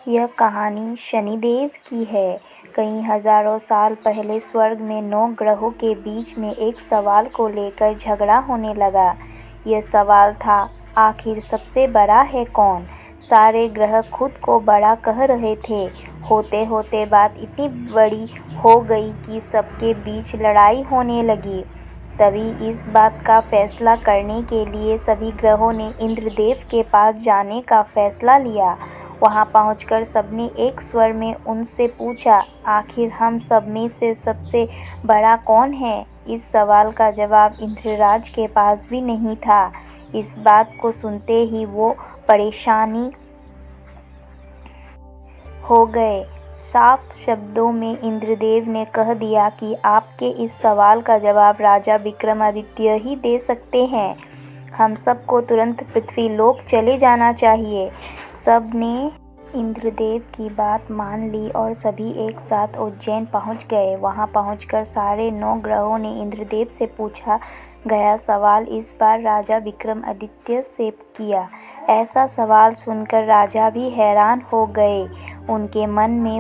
यह कहानी शनिदेव की है। कई हजारों साल पहले स्वर्ग में 9 ग्रहों के बीच में एक सवाल को लेकर झगड़ा होने लगा। यह सवाल था, आखिर सबसे बड़ा है कौन? सारे ग्रह खुद को बड़ा कह रहे थे। होते होते बात इतनी बड़ी हो गई कि सबके बीच लड़ाई होने लगी। तभी इस बात का फैसला करने के लिए सभी ग्रहों ने इंद्रदेव के पास जाने का फैसला लिया। वहां पहुंचकर सबने एक स्वर में उनसे पूछा, आखिर हम सब में से सबसे बड़ा कौन है? इस सवाल का जवाब इंद्रराज के पास भी नहीं था। इस बात को सुनते ही वो परेशानी हो गए। साफ शब्दों में इंद्रदेव ने कह दिया कि आपके इस सवाल का जवाब राजा विक्रमादित्य ही दे सकते हैं। हम सबको तुरंत पृथ्वीलोक चले जाना चाहिए। सब ने इंद्रदेव की बात मान ली और सभी एक साथ उज्जैन पहुंच गए। वहां पहुंचकर सारे 9 ग्रहों ने इंद्रदेव से पूछा गया सवाल इस बार राजा विक्रमादित्य से किया। ऐसा सवाल सुनकर राजा भी हैरान हो गए। उनके मन में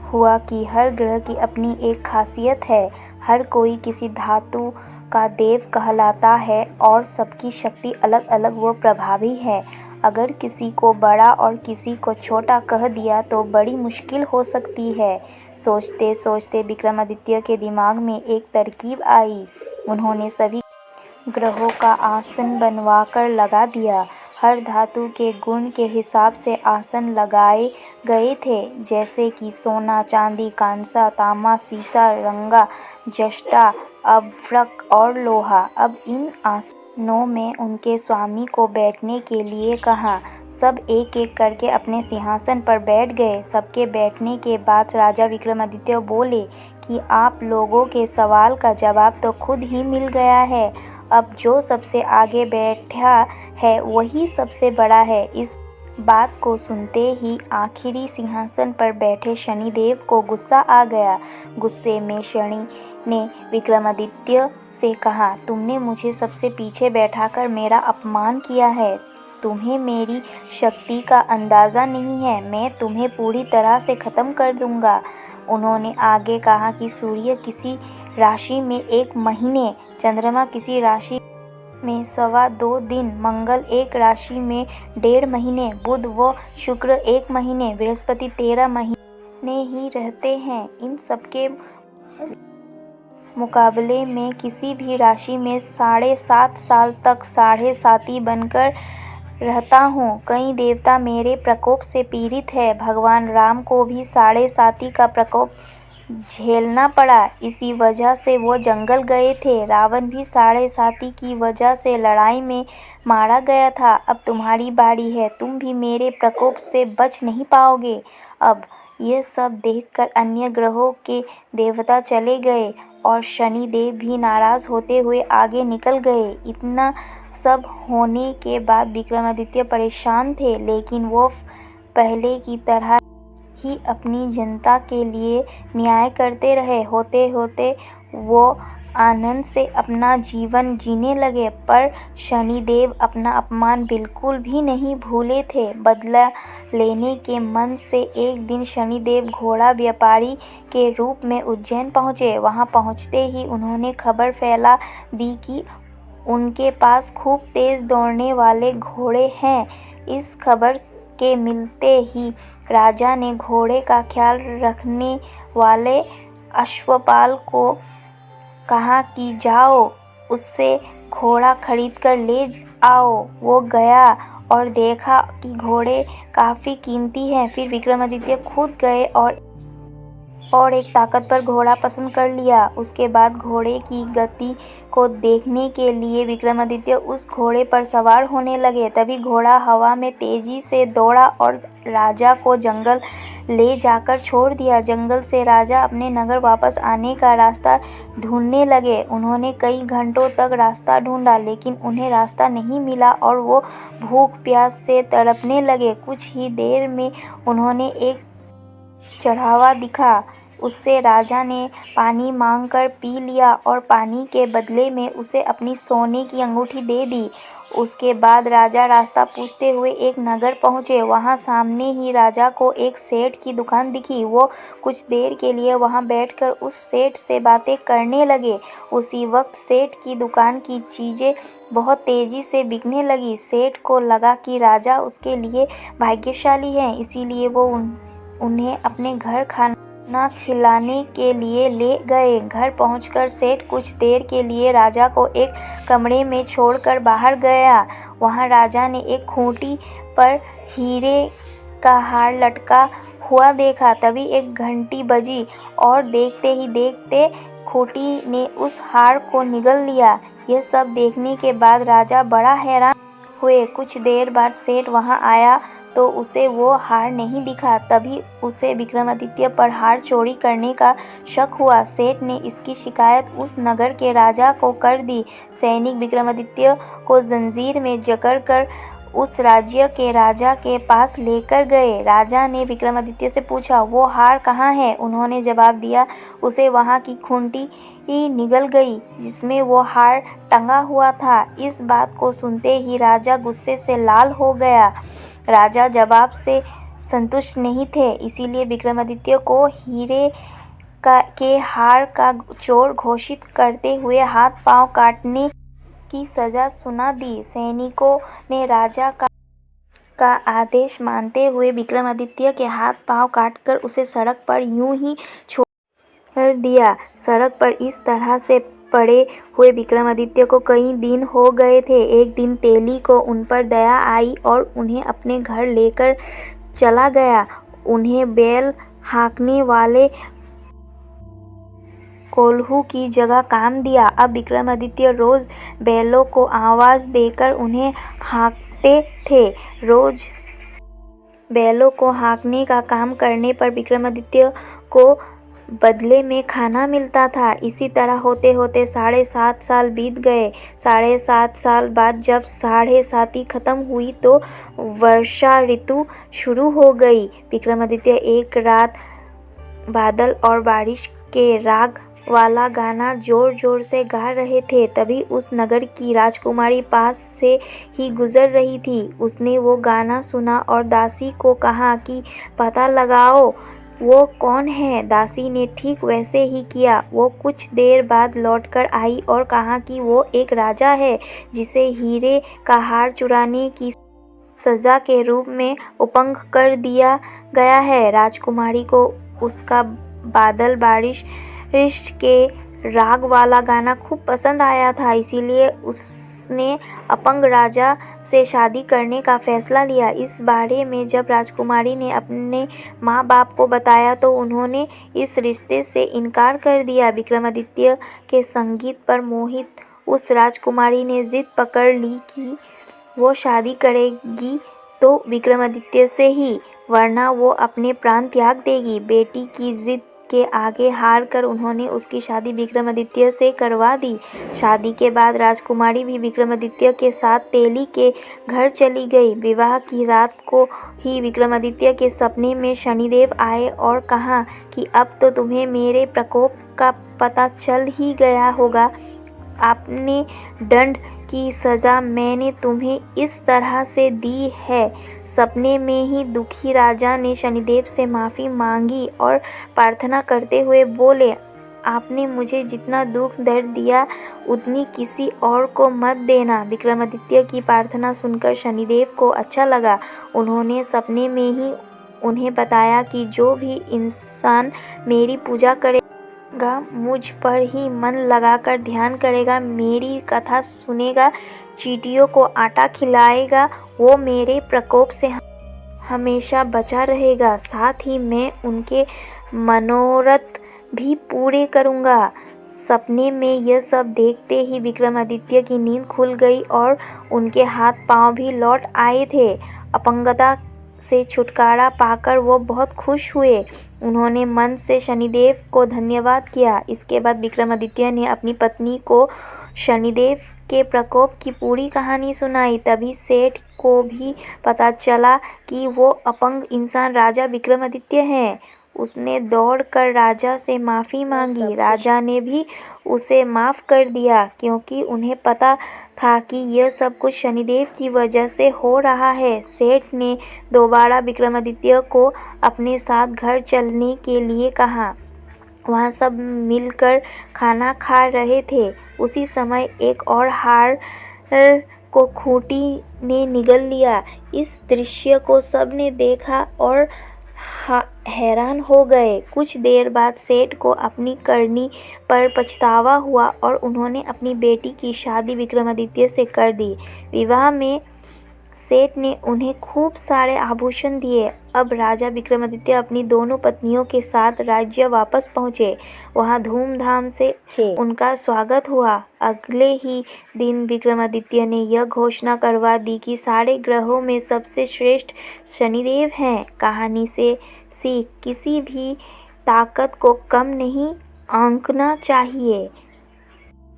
हुआ कि हर ग्रह की अपनी एक खासियत है। हर कोई किसी धातु का देव कहलाता है और सबकी शक्ति अलग अलग व प्रभावी है। अगर किसी को बड़ा और किसी को छोटा कह दिया तो बड़ी मुश्किल हो सकती है। सोचते सोचते विक्रमादित्य के दिमाग में एक तरकीब आई। उन्होंने सभी ग्रहों का आसन बनवाकर लगा दिया। हर धातु के गुण के हिसाब से आसन लगाए गए थे, जैसे कि सोना, चांदी, कांसा, तांबा, सीसा, रंगा, जस्ता, अभ्रक और लोहा। अब इन आसनों में उनके स्वामी को बैठने के लिए कहा। सब एक एक करके अपने सिंहासन पर बैठ गए। सबके बैठने के बाद राजा विक्रमादित्य बोले कि आप लोगों के सवाल का जवाब तो खुद ही मिल गया है। अब जो सबसे आगे बैठा है वही सबसे बड़ा है। इस बात को सुनते ही आखिरी सिंहासन पर बैठे शनिदेव को गुस्सा आ गया। गुस्से में शनि ने विक्रमादित्य से कहा, तुमने मुझे सबसे पीछे बैठाकर मेरा अपमान किया है। तुम्हें मेरी शक्ति का अंदाज़ा नहीं है। मैं तुम्हें पूरी तरह से ख़त्म कर दूंगा। उन्होंने आगे कहा कि सूर्य किसी राशि में 1 महीने, चंद्रमा किसी राशि में 2.25 दिन, मंगल एक राशि में 1.5 महीने, बुध व शुक्र 1 महीने, बृहस्पति 13 महीने ही रहते हैं। इन सबके मुकाबले में किसी भी राशि में 7.5 साल तक 7.5 बनकर रहता हूँ। कई देवता मेरे प्रकोप से पीड़ित है। भगवान राम को भी 7.5 का प्रकोप झेलना पड़ा। इसी वजह से वो जंगल गए थे। रावण भी 7.5 की वजह से लड़ाई में मारा गया था। अब तुम्हारी बारी है। तुम भी मेरे प्रकोप से बच नहीं पाओगे। अब ये सब देखकर अन्य ग्रहों के देवता चले गए और शनिदेव भी नाराज होते हुए आगे निकल गए। इतना सब होने के बाद विक्रमादित्य परेशान थे, लेकिन वो पहले की तरह ही अपनी जनता के लिए न्याय करते रहे। होते होते वो आनंद से अपना जीवन जीने लगे, पर शनिदेव अपना अपमान बिल्कुल भी नहीं भूले थे। बदला लेने के मन से एक दिन शनिदेव घोड़ा व्यापारी के रूप में उज्जैन पहुँचे। वहां पहुँचते ही उन्होंने खबर फैला दी कि उनके पास खूब तेज दौड़ने वाले घोड़े हैं। इस खबर के मिलते ही राजा ने घोड़े का ख्याल रखने वाले अश्वपाल को कहा कि जाओ उससे घोड़ा खरीद कर ले आओ। वो गया और देखा कि घोड़े काफ़ी कीमती हैं। फिर विक्रमादित्य खुद गए और एक ताकतवर घोड़ा पसंद कर लिया। उसके बाद घोड़े की गति को देखने के लिए विक्रमादित्य उस घोड़े पर सवार होने लगे। तभी घोड़ा हवा में तेजी से दौड़ा और राजा को जंगल ले जाकर छोड़ दिया। जंगल से राजा अपने नगर वापस आने का रास्ता ढूंढने लगे। उन्होंने कई घंटों तक रास्ता ढूंढा, लेकिन उन्हें रास्ता नहीं मिला और वो भूख प्यास से तड़पने लगे। कुछ ही देर में उन्होंने एक चढ़ावा दिखा। उससे राजा ने पानी मांगकर पी लिया और पानी के बदले में उसे अपनी सोने की अंगूठी दे दी। उसके बाद राजा रास्ता पूछते हुए एक नगर पहुँचे। वहाँ सामने ही राजा को एक सेठ की दुकान दिखी। वो कुछ देर के लिए वहाँ बैठकर उस सेठ से बातें करने लगे। उसी वक्त सेठ की दुकान की चीज़ें बहुत तेज़ी से बिकने लगी। सेठ को लगा कि राजा उसके लिए भाग्यशाली हैं, इसीलिए वो उन्हें अपने घर खाना खिलाने के लिए ले गए। घर पहुंचकर सेठ कुछ देर के लिए राजा को एक कमरे में छोड़कर बाहर गया। वहां राजा ने एक खूंटी पर हीरे का हार लटका हुआ देखा। तभी एक घंटी बजी और देखते ही देखते खूंटी ने उस हार को निगल लिया। यह सब देखने के बाद राजा बड़ा हैरान हुए। कुछ देर बाद सेठ वहां आया तो उसे वो हार नहीं दिखा। तभी उसे विक्रमादित्य पर हार चोरी करने का शक हुआ। सेठ ने इसकी शिकायत उस नगर के राजा को कर दी। सैनिक विक्रमादित्य को जंजीर में जकड़कर उस राज्य के राजा के पास लेकर गए। राजा ने विक्रमादित्य से पूछा, वो हार कहाँ है? उन्होंने जवाब दिया, उसे वहाँ की खूंटी निगल गई जिसमें वो हार टंगा हुआ था। इस बात को सुनते ही राजा गुस्से से लाल हो गया। राजा जवाब से संतुष्ट नहीं थे, इसीलिए विक्रमादित्य को हीरे के हार का चोर घोषित करते हुए हाथ पांव काटने की सजा सुना दी। सैनिकों ने राजा का आदेश मानते हुए विक्रमादित्य के हाथ पांव काटकर उसे सड़क पर यूं ही छोड़ दिया। सड़क पर इस तरह से पड़े हुए विक्रमादित्य को कई दिन हो गए थे। एक दिन तेली को उन पर दया आई और उन्हें अपने घर लेकर चला गया। उन्हें बैल हाँकने वाले कोल्हू की जगह काम दिया। अब विक्रमादित्य रोज बैलों को आवाज देकर उन्हें हाँकते थे। रोज बैलों को हाँकने का काम करने पर विक्रमादित्य को बदले में खाना मिलता था। इसी तरह होते होते 7.5 साल बीत गए। 7.5 साल बाद जब 7.5 खत्म हुई तो वर्षा ऋतु शुरू हो गई। विक्रमादित्य एक रात बादल और बारिश के राग वाला गाना जोर जोर से गा रहे थे। तभी उस नगर की राजकुमारी पास से ही गुजर रही थी। उसने वो गाना सुना और दासी को कहा कि पता लगाओ वो कौन है। दासी ने ठीक वैसे ही किया। वो कुछ देर बाद लौटकर आई और कहा कि वो एक राजा है जिसे हीरे का हार चुराने की सजा के रूप में अपंग कर दिया गया है। राजकुमारी को उसका बादल बारिश के राग वाला गाना खूब पसंद आया था, इसीलिए उसने अपंग राजा से शादी करने का फैसला लिया। इस बारे में जब राजकुमारी ने अपने माँ बाप को बताया तो उन्होंने इस रिश्ते से इनकार कर दिया। विक्रमादित्य के संगीत पर मोहित उस राजकुमारी ने जिद पकड़ ली कि वो शादी करेगी तो विक्रमादित्य से ही, वरना वो अपने प्राण त्याग देगी। बेटी की जिद के आगे हार कर उन्होंने उसकी शादी विक्रमादित्य से करवा दी। शादी के बाद राजकुमारी भी विक्रमादित्य के साथ तेली के घर चली गई। विवाह की रात को ही विक्रमादित्य के सपने में शनिदेव आए और कहा कि अब तो तुम्हें मेरे प्रकोप का पता चल ही गया होगा। आपने दंड की सजा मैंने तुम्हें इस तरह से दी है। सपने में ही दुखी राजा ने शनिदेव से माफ़ी मांगी और प्रार्थना करते हुए बोले, आपने मुझे जितना दुख दर्द दिया उतनी किसी और को मत देना। विक्रमादित्य की प्रार्थना सुनकर शनिदेव को अच्छा लगा। उन्होंने सपने में ही उन्हें बताया कि जो भी इंसान मेरी पूजा करेगा, मुझ पर ही मन लगाकर ध्यान करेगा, मेरी कथा सुनेगा, चींटियों को आटा खिलाएगा, वो मेरे प्रकोप से हमेशा बचा रहेगा। साथ ही मैं उनके मनोरथ भी पूरे करूँगा। सपने में यह सब देखते ही विक्रमादित्य की नींद खुल गई और उनके हाथ पांव भी लौट आए थे। अपंगता से छुटकारा पाकर वो बहुत खुश हुए। उन्होंने मन से शनिदेव को धन्यवाद किया। इसके बाद विक्रमादित्य ने अपनी पत्नी को शनिदेव के प्रकोप की पूरी कहानी सुनाई। तभी सेठ को भी पता चला कि वो अपंग इंसान राजा विक्रमादित्य हैं। उसने दौड़कर राजा से माफ़ी मांगी। राजा ने भी उसे माफ़ कर दिया क्योंकि उन्हें पता था कि यह सब कुछ शनिदेव की वजह से हो रहा है। सेठ ने दोबारा विक्रमादित्य को अपने साथ घर चलने के लिए कहा। वहाँ सब मिलकर खाना खा रहे थे। उसी समय एक और हाड़ को खूंटी ने निगल लिया। इस दृश्य को सबने देखा और हैरान हो गए। कुछ देर बाद सेठ को अपनी करनी पर पछतावा हुआ और उन्होंने अपनी बेटी की शादी विक्रमादित्य से कर दी। विवाह में सेठ ने उन्हें खूब सारे आभूषण दिए। अब राजा विक्रमादित्य अपनी दोनों पत्नियों के साथ राज्य वापस पहुँचे। वहाँ धूमधाम से उनका स्वागत हुआ। अगले ही दिन विक्रमादित्य ने यह घोषणा करवा दी कि सारे ग्रहों में सबसे श्रेष्ठ शनिदेव हैं। कहानी से सीख, किसी भी ताकत को कम नहीं आंकना चाहिए।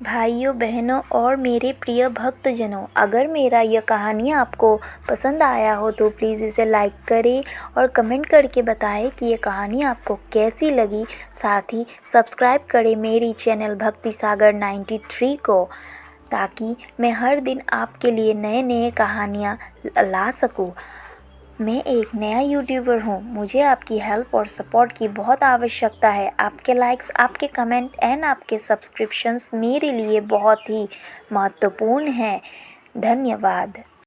भाइयों बहनों और मेरे प्रिय भक्तजनों, अगर मेरा यह कहानी आपको पसंद आया हो तो प्लीज़ इसे लाइक करें और कमेंट करके बताएं कि ये कहानी आपको कैसी लगी। साथ ही सब्सक्राइब करें मेरी चैनल भक्ति सागर 93 को, ताकि मैं हर दिन आपके लिए नए नए कहानियाँ ला सकूँ। मैं एक नया यूट्यूबर हूँ, मुझे आपकी हेल्प और सपोर्ट की बहुत आवश्यकता है। आपके लाइक्स, आपके कमेंट एंड आपके सब्सक्रिप्शंस मेरे लिए बहुत ही महत्वपूर्ण हैं। धन्यवाद।